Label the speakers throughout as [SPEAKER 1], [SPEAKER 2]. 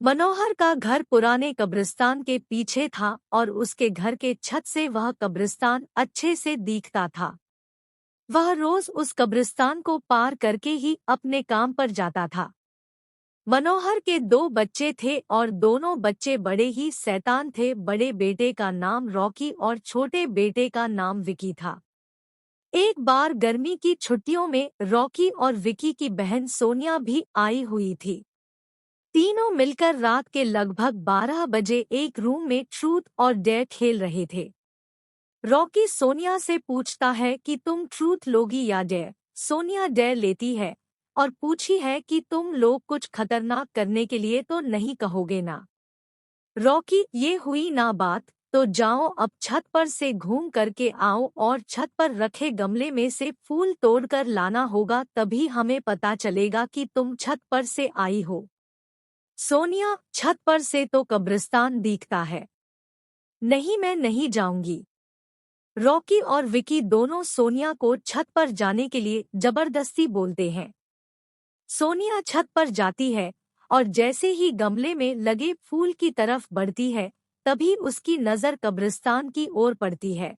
[SPEAKER 1] मनोहर का घर पुराने कब्रिस्तान के पीछे था और उसके घर के छत से वह कब्रिस्तान अच्छे से दिखता था। वह रोज उस कब्रिस्तान को पार करके ही अपने काम पर जाता था। मनोहर के दो बच्चे थे और दोनों बच्चे बड़े ही शैतान थे। बड़े बेटे का नाम रॉकी और छोटे बेटे का नाम विकी था। एक बार गर्मी की छुट्टियों में रॉकी और विकी की बहन सोनिया भी आई हुई थी। तीनों मिलकर रात के लगभग 12 बजे एक रूम में ट्रूथ और डेयर खेल रहे थे। रॉकी सोनिया से पूछता है कि तुम ट्रूथ लोगी या डेयर। सोनिया डेयर लेती है और पूछी है कि तुम लोग कुछ खतरनाक करने के लिए तो नहीं कहोगे ना। रॉकी, ये हुई ना बात, तो जाओ अब छत पर से घूम करके आओ और छत पर रखे गमले में से फूल तोड़कर लाना होगा, तभी हमें पता चलेगा कि तुम छत पर से आई हो। सोनिया, छत पर से तो कब्रिस्तान दिखता है। नहीं, मैं नहीं जाऊंगी। रॉकी और विकी दोनों सोनिया को छत पर जाने के लिए जबरदस्ती बोलते हैं। सोनिया छत पर जाती है और जैसे ही गमले में लगे फूल की तरफ बढ़ती है, तभी उसकी नजर कब्रिस्तान की ओर पड़ती है।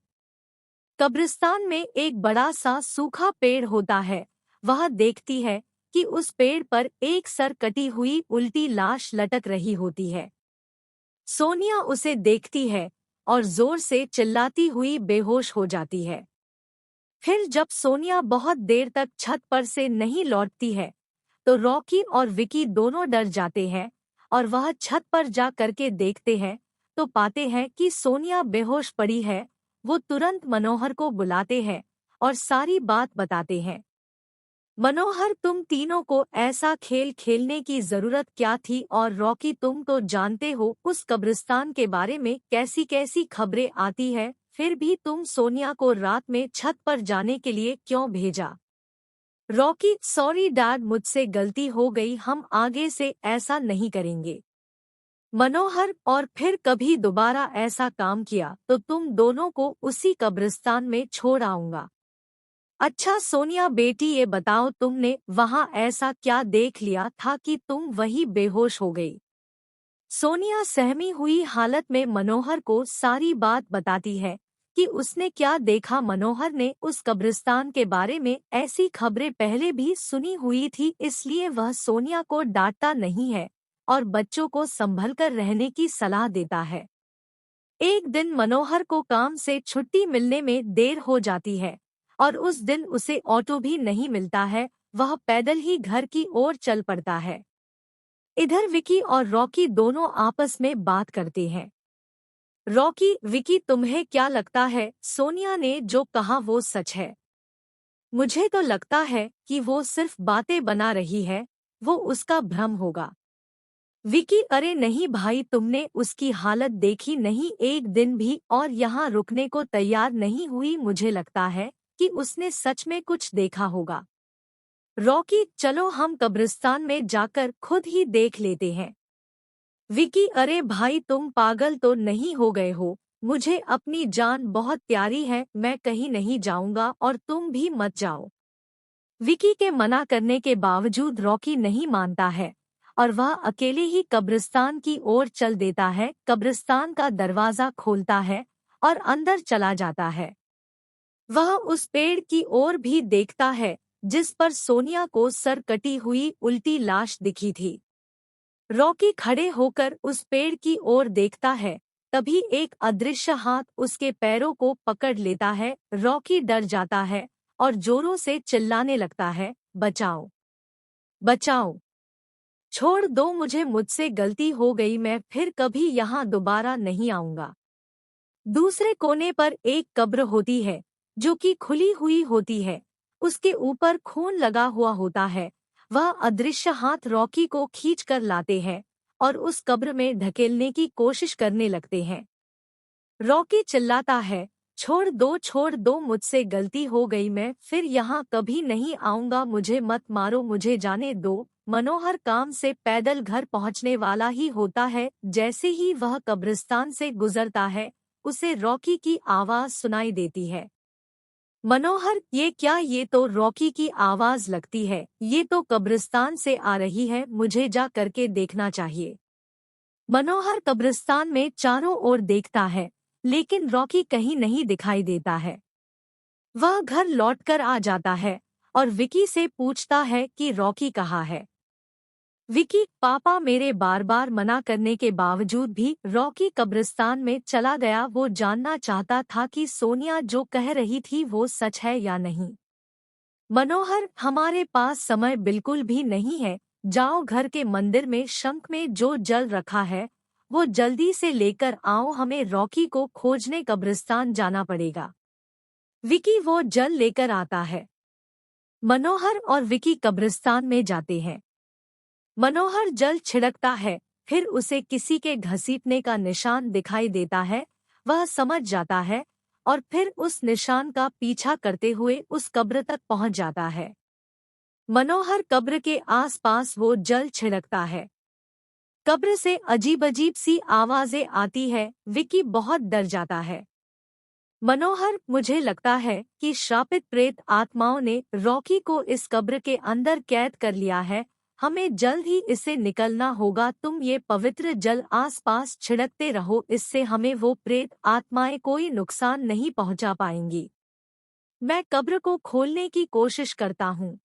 [SPEAKER 1] कब्रिस्तान में एक बड़ा सा सूखा पेड़ होता है। वह देखती है कि उस पेड़ पर एक सर कटी हुई उल्टी लाश लटक रही होती है। सोनिया उसे देखती है और जोर से चिल्लाती हुई बेहोश हो जाती है। फिर जब सोनिया बहुत देर तक छत पर से नहीं लौटती है, तो रॉकी और विकी दोनों डर जाते हैं और वह छत पर जा करके देखते हैं तो पाते हैं कि सोनिया बेहोश पड़ी है। वो तुरंत मनोहर को बुलाते हैं और सारी बात बताते हैं। मनोहर, तुम तीनों को ऐसा खेल खेलने की जरूरत क्या थी? और रॉकी, तुम तो जानते हो उस कब्रिस्तान के बारे में कैसी कैसी खबरें आती है, फिर भी तुम सोनिया को रात में छत पर जाने के लिए क्यों भेजा? रॉकी, सॉरी डैड, मुझसे गलती हो गई, हम आगे से ऐसा नहीं करेंगे। मनोहर, और फिर कभी दोबारा ऐसा काम किया तो तुम दोनों को उसी कब्रिस्तान में छोड़ आऊंगा। अच्छा सोनिया बेटी, ये बताओ तुमने वहां ऐसा क्या देख लिया था कि तुम वही बेहोश हो गई? सोनिया सहमी हुई हालत में मनोहर को सारी बात बताती है कि उसने क्या देखा। मनोहर ने उस कब्रिस्तान के बारे में ऐसी खबरें पहले भी सुनी हुई थी, इसलिए वह सोनिया को डांटता नहीं है और बच्चों को संभल कर रहने की सलाह देता है। एक दिन मनोहर को काम से छुट्टी मिलने में देर हो जाती है और उस दिन उसे ऑटो भी नहीं मिलता है। वह पैदल ही घर की ओर चल पड़ता है। इधर विकी और रॉकी दोनों आपस में बात करते हैं। रॉकी, विकी, तुम्हें क्या लगता है सोनिया ने जो कहा वो सच है? मुझे तो लगता है कि वो सिर्फ बातें बना रही है, वो उसका भ्रम होगा। विकी, अरे नहीं भाई, तुमने उसकी हालत देखी नहीं, एक दिन भी और यहाँ रुकने को तैयार नहीं हुई। मुझे लगता है कि उसने सच में कुछ देखा होगा। रॉकी, चलो हम कब्रिस्तान में जाकर खुद ही देख लेते हैं। विकी, अरे भाई, तुम पागल तो नहीं हो गए हो? मुझे अपनी जान बहुत प्यारी है, मैं कहीं नहीं जाऊंगा और तुम भी मत जाओ। विकी के मना करने के बावजूद रॉकी नहीं मानता है और वह अकेले ही कब्रिस्तान की ओर चल देता है। कब्रिस्तान का दरवाजा खोलता है और अंदर चला जाता है। वह उस पेड़ की ओर भी देखता है जिस पर सोनिया को सर कटी हुई उल्टी लाश दिखी थी। रॉकी खड़े होकर उस पेड़ की ओर देखता है, तभी एक अदृश्य हाथ उसके पैरों को पकड़ लेता है। रॉकी डर जाता है और जोरों से चिल्लाने लगता है, बचाओ, बचाओ, छोड़ दो मुझे, मुझसे गलती हो गई, मैं फिर कभी यहाँ दोबारा नहीं आऊंगा। दूसरे कोने पर एक कब्र होती है जो कि खुली हुई होती है। उसके ऊपर खून लगा हुआ होता है। वह अदृश्य हाथ रॉकी को खींच कर लाते हैं और उस कब्र में ढकेलने की कोशिश करने लगते हैं। रॉकी चिल्लाता है, छोड़ दो, मुझसे गलती हो गई, मैं फिर यहाँ कभी नहीं आऊंगा, मुझे मत मारो, मुझे जाने दो। मनोहर काम से पैदल घर पहुँचने वाला ही होता है। जैसे ही वह कब्रिस्तान से गुजरता है, उसे रॉकी की आवाज सुनाई देती है। मनोहर, ये क्या? ये तो रॉकी की आवाज लगती है, ये तो कब्रिस्तान से आ रही है, मुझे जा करके देखना चाहिए। मनोहर कब्रिस्तान में चारों ओर देखता है, लेकिन रॉकी कहीं नहीं दिखाई देता है। वह घर लौटकर आ जाता है और विकी से पूछता है कि रॉकी कहाँ है। विकी, पापा मेरे बार बार मना करने के बावजूद भी रॉकी कब्रिस्तान में चला गया। वो जानना चाहता था कि सोनिया जो कह रही थी वो सच है या नहीं। मनोहर, हमारे पास समय बिल्कुल भी नहीं है। जाओ, घर के मंदिर में शंख में जो जल रखा है वो जल्दी से लेकर आओ। हमें रॉकी को खोजने कब्रिस्तान जाना पड़ेगा। विकी वो जल लेकर आता है। मनोहर और विकी कब्रिस्तान में जाते हैं। मनोहर जल छिड़कता है, फिर उसे किसी के घसीटने का निशान दिखाई देता है। वह समझ जाता है और फिर उस निशान का पीछा करते हुए उस कब्र तक पहुंच जाता है। मनोहर कब्र के आसपास वो जल छिड़कता है। कब्र से अजीब अजीब सी आवाजें आती है। विकी बहुत डर जाता है। मनोहर, मुझे लगता है कि श्रापित प्रेत आत्माओं ने रॉकी को इस कब्र के अंदर कैद कर लिया है। हमें जल्द ही इससे निकलना होगा। तुम ये पवित्र जल आसपास छिड़कते रहो, इससे हमें वो प्रेत आत्माएं कोई नुकसान नहीं पहुंचा पाएंगी। मैं कब्र को खोलने की कोशिश करता हूँ।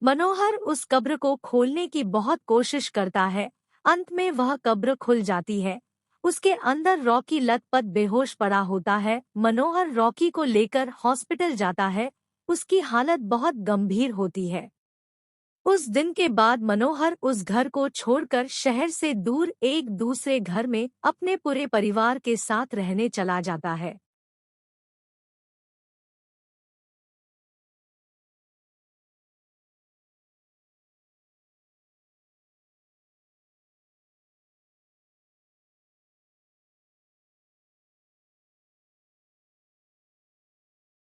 [SPEAKER 1] मनोहर उस कब्र को खोलने की बहुत कोशिश करता है। अंत में वह कब्र खुल जाती है। उसके अंदर रॉकी लथपथ बेहोश पड़ा होता है। मनोहर रॉकी को लेकर हॉस्पिटल जाता है। उसकी हालत बहुत गंभीर होती है। उस दिन के बाद मनोहर उस घर को छोड़कर शहर से दूर एक दूसरे घर में अपने पूरे परिवार के साथ रहने चला जाता है।